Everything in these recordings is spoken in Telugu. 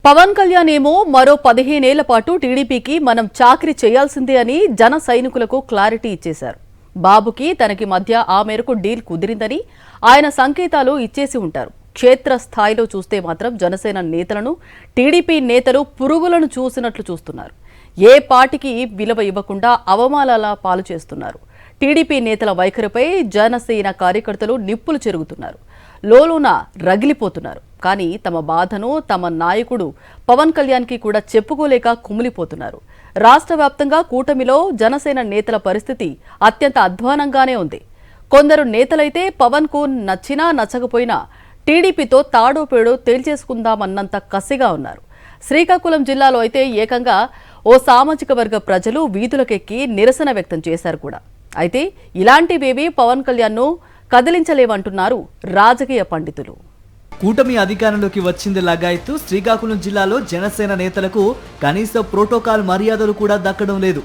పవన్ కళ్యాణ్ ఏమో మరో 15 ఏళ్ల పాటు టీడీపీకి మనం చాకరీ చేయాల్సిందే అని జన సైనికులకు క్లారిటీ ఇచ్చేశారు. బాబుకి తనకి మధ్య ఆ మేరకు డీల్ కుదిరిందని ఆయన సంకేతాలు ఇచ్చేసి ఉంటారు. క్షేత్ర స్థాయిలో చూస్తే మాత్రం జనసేన నేతలను టీడీపీ నేతలు పురుగులను చూసినట్లు చూస్తున్నారు. ఏ పార్టీకి విలువ ఇవ్వకుండా అవమానాల పాలు చేస్తున్నారు. టీడీపీ నేతల వైఖరిపై జనసేన కార్యకర్తలు నిప్పులు చెరుగుతున్నారు. లోలోన రగిలిపోతున్నారు. కానీ తమ బాధను తమ నాయకుడు పవన్ కళ్యాణ్కి కూడా చెప్పుకోలేక కుమిలిపోతున్నారు. రాష్ట్ర వ్యాప్తంగా కూటమిలో జనసేన నేతల పరిస్థితి అత్యంత అధ్వానంగానే ఉంది. కొందరు నేతలైతే పవన్కు నచ్చినా నచ్చకపోయినా టీడీపీతో తాడో పేడో తేల్చేసుకుందామన్నంత కసిగా ఉన్నారు. శ్రీకాకుళం జిల్లాలో అయితే ఏకంగా ఓ సామాజిక వర్గ ప్రజలు వీధులకెక్కి నిరసన వ్యక్తం చేశారు కూడా. అయితే ఇలాంటివేవీ పవన్ కళ్యాణ్ను కదిలించలేవంటున్నారు రాజకీయ పండితులు. కూటమి అధికారంలోకి వచ్చింది లగాయత్తు శ్రీకాకుళం జిల్లాలో జనసేన నేతలకు కనీస ప్రోటోకాల్ మర్యాదలు కూడా దక్కడం లేదు.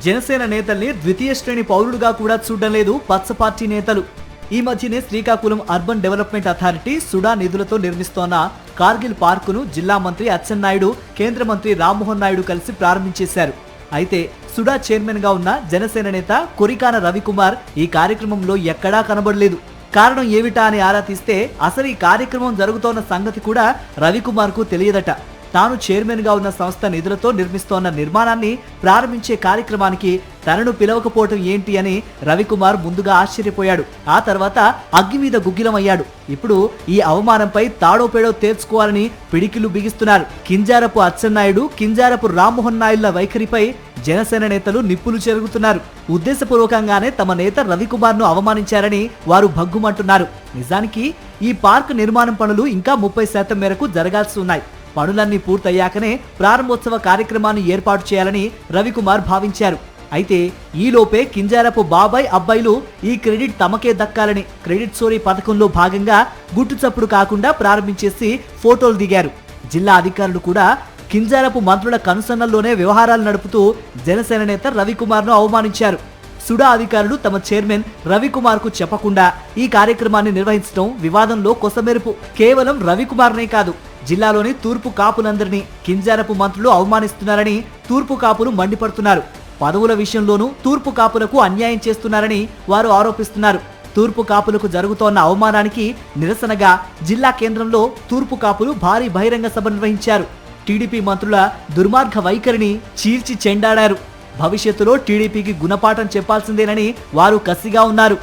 జనసేన నేతల్ని ద్వితీయ శ్రేణి పౌరుడుగా కూడా చూడడం లేదు పచ్చ పార్టీ నేతలు. ఈ మధ్యనే Srikakulam urban development authority SUDA నిధులతో నిర్మిస్తోన్న కార్గిల్ పార్కును జిల్లా మంత్రి అచ్చెన్నాయుడు, కేంద్ర మంత్రి రామ్మోహన్ నాయుడు కలిసి ప్రారంభించేశారు. అయితే సుడా చైర్మన్ గా ఉన్న జనసేన నేత కొరికాన రవికుమార్ ఈ కార్యక్రమంలో ఎక్కడా కనబడలేదు. కారణం ఏమిటా అని ఆరా తీస్తే అసలు ఈ కార్యక్రమం జరుగుతోన్న సంగతి కూడా రవికుమార్ కు తెలియదట. తాను చైర్మన్ గా ఉన్న సంస్థ నిధులతో నిర్మిస్తోన్న నిర్మాణాన్ని ప్రారంభించే కార్యక్రమానికి తనను పిలవకపోవటం ఏంటి అని రవికుమార్ ముందుగా ఆశ్చర్యపోయాడు. ఆ తర్వాత అగ్గి మీద గుగ్గిలమయ్యాడు. ఇప్పుడు ఈ అవమానంపై తాడోపేడో తేల్చుకోవాలని పిడికిలు బిగిస్తున్నారు. కింజారపు అచ్చెన్నాయుడు, కింజారపు రామ్మోహన్ నాయుడుల వైఖరిపై జనసేన నేతలు నిప్పులు చెరుగుతున్నారు. ఉద్దేశపూర్వకంగానే తమ నేత రవికుమార్ ను అవమానించారని వారు భగ్గుమంటున్నారు. నిజానికి ఈ పార్క్ నిర్మాణం పనులు ఇంకా 30% మేరకు జరగాల్సి ఉన్నాయి. పనులన్నీ పూర్తయ్యాకనే ప్రారంభోత్సవ కార్యక్రమాన్ని ఏర్పాటు చేయాలని రవికుమార్ భావించారు. అయితే ఈలోపే కింజారపు బాబాయ్ అబ్బాయిలు ఈ క్రెడిట్ తమకే దక్కాలని క్రెడిట్ స్టోరీ పథకంలో భాగంగా గుట్టుచప్పుడు కాకుండా ప్రారంభించేసి ఫోటోలు దిగారు. జిల్లా అధికారులు కూడా కింజారపు మంత్రుల కనుసన్నల్లోనే వ్యవహారాలు నడుపుతూ జనసేన నేత రవికుమార్ ను అవమానించారు. సుడా అధికారులు తమ చైర్మన్ రవికుమార్ కు చెప్పకుండా ఈ కార్యక్రమాన్ని నిర్వహించడం వివాదంలో కొసమెరుపు. కేవలం రవికుమార్నే కాదు, జిల్లాలోని తూర్పు కాపులందరినీ కింజారపు మంత్రులు అవమానిస్తున్నారని తూర్పు కాపులు మండిపడుతున్నారు. పదవుల విషయంలోనూ తూర్పు కాపులకు అన్యాయం చేస్తున్నారని వారు ఆరోపిస్తున్నారు. తూర్పు కాపులకు జరుగుతోన్న అవమానానికి నిరసనగా జిల్లా కేంద్రంలో తూర్పు కాపులు భారీ బహిరంగ సభ నిర్వహించారు. టీడీపీ మంత్రుల దుర్మార్గ వైఖరిని చీల్చి చెండాడారు. భవిష్యత్తులో టీడీపీకి గుణపాఠం చెప్పాల్సిందేనని వారు కసిగా ఉన్నారు.